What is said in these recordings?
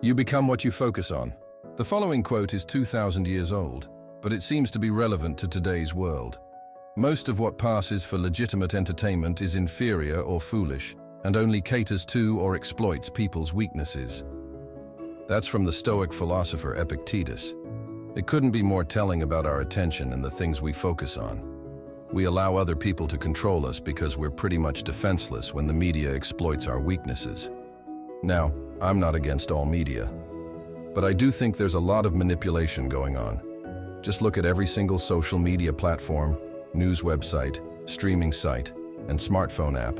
You become what you focus on. The following quote is 2,000 years old, but it seems to be relevant to today's world. Most of what passes for legitimate entertainment is inferior or foolish, and only caters to or exploits people's weaknesses. That's from the Stoic philosopher Epictetus. It couldn't be more telling about our attention and the things we focus on. We allow other people to control us because we're pretty much defenseless when the media exploits our weaknesses. Now, I'm not against all media, but I do think there's a lot of manipulation going on. Just look at every single social media platform, news website, streaming site, and smartphone app,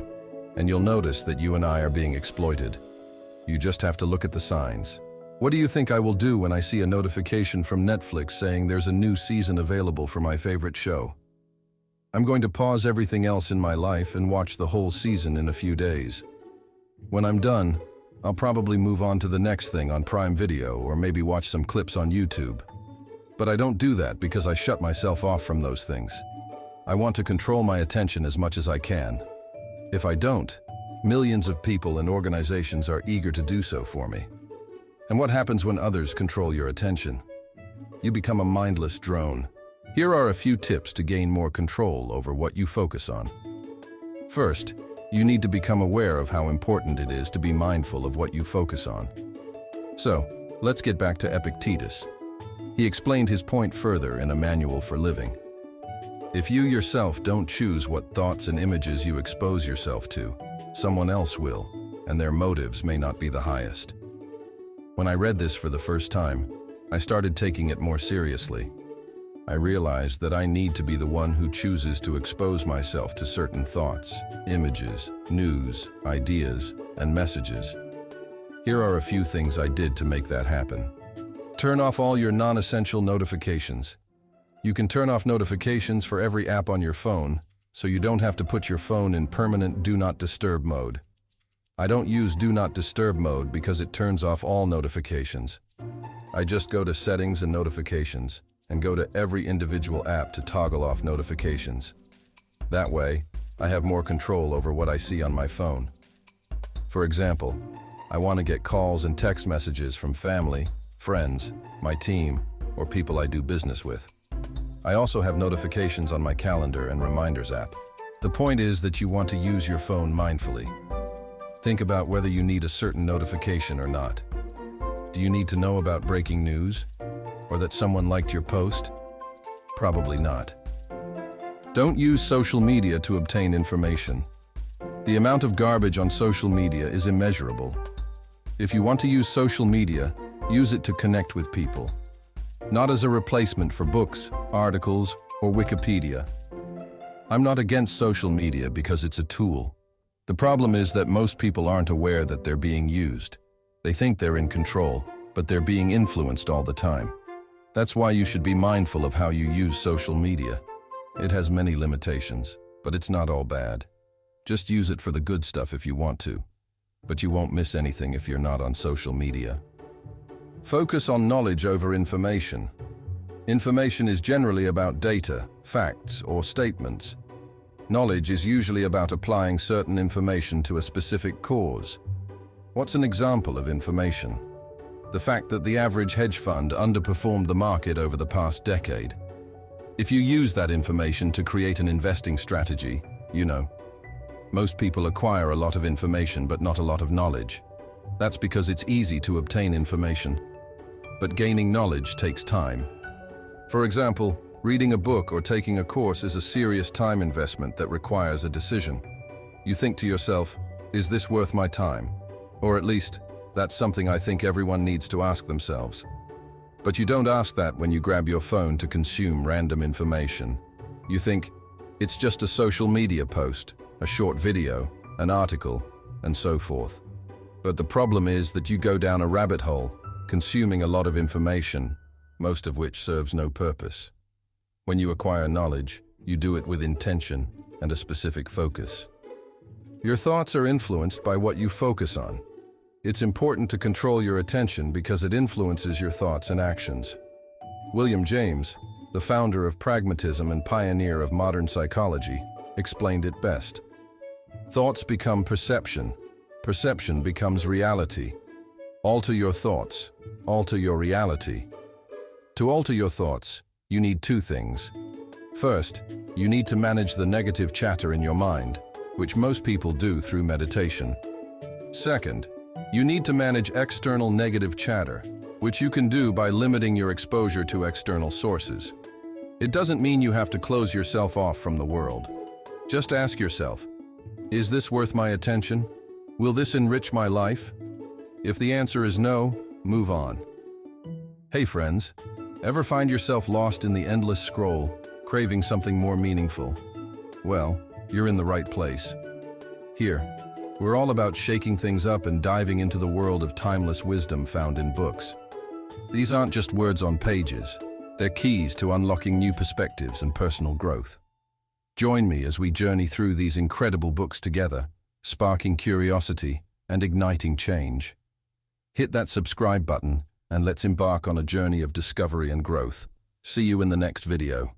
and you'll notice that you and I are being exploited. You just have to look at the signs. What do you think I will do when I see a notification from Netflix saying there's a new season available for my favorite show? I'm going to pause everything else in my life and watch the whole season in a few days. When I'm done, I'll probably move on to the next thing on Prime Video or maybe watch some clips on YouTube. But I don't do that because I shut myself off from those things. I want to control my attention as much as I can. If I don't, millions of people and organizations are eager to do so for me. And what happens when others control your attention? You become a mindless drone. Here are a few tips to gain more control over what you focus on. First, you need to become aware of how important it is to be mindful of what you focus on. So, let's get back to Epictetus. He explained his point further in a manual for living. If you yourself don't choose what thoughts and images you expose yourself to, someone else will, and their motives may not be the highest. When I read this for the first time, I started taking it more seriously. I realized that I need to be the one who chooses to expose myself to certain thoughts, images, news, ideas, and messages. Here are a few things I did to make that happen. Turn off all your non-essential notifications. You can turn off notifications for every app on your phone, so you don't have to put your phone in permanent Do Not Disturb mode. I don't use Do Not Disturb mode because it turns off all notifications. I just go to Settings and Notifications, and go to every individual app to toggle off notifications. That way, I have more control over what I see on my phone. For example, I want to get calls and text messages from family, friends, my team, or people I do business with. I also have notifications on my calendar and reminders app. The point is that you want to use your phone mindfully. Think about whether you need a certain notification or not. Do you need to know about breaking news? Or that someone liked your post? Probably not. Don't use social media to obtain information. The amount of garbage on social media is immeasurable. If you want to use social media, use it to connect with people, not as a replacement for books, articles, or Wikipedia. I'm not against social media because it's a tool. The problem is that most people aren't aware that they're being used. They think they're in control, but they're being influenced all the time. That's why you should be mindful of how you use social media. It has many limitations, but it's not all bad. Just use it for the good stuff if you want to, but you won't miss anything if you're not on social media. Focus on knowledge over information. Information is generally about data, facts, or statements. Knowledge is usually about applying certain information to a specific cause. What's an example of information? The fact that the average hedge fund underperformed the market over the past decade. If you use that information to create an investing strategy, most people acquire a lot of information but not a lot of knowledge. That's because it's easy to obtain information, but gaining knowledge takes time. For example, reading a book or taking a course is a serious time investment that requires a decision. You think to yourself, is this worth my time? Or at least, that's something I think everyone needs to ask themselves. But you don't ask that when you grab your phone to consume random information. You think, it's just a social media post, a short video, an article, and so forth. But the problem is that you go down a rabbit hole, consuming a lot of information, most of which serves no purpose. When you acquire knowledge, you do it with intention and a specific focus. Your thoughts are influenced by what you focus on. It's important to control your attention because it influences your thoughts and actions. William James, the founder of Pragmatism and pioneer of modern psychology, explained it best. Thoughts become perception. Perception becomes reality. Alter your thoughts. Alter your reality. To alter your thoughts, you need two things. First, you need to manage the negative chatter in your mind, which most people do through meditation. Second, you need to manage external negative chatter, which you can do by limiting your exposure to external sources. It doesn't mean you have to close yourself off from the world. Just ask yourself, is this worth my attention? Will this enrich my life? If the answer is no, move on. Hey friends, ever find yourself lost in the endless scroll, craving something more meaningful? Well, you're in the right place. Here, we're all about shaking things up and diving into the world of timeless wisdom found in books. These aren't just words on pages. They're keys to unlocking new perspectives and personal growth. Join me as we journey through these incredible books together, sparking curiosity and igniting change. Hit that subscribe button and let's embark on a journey of discovery and growth. See you in the next video.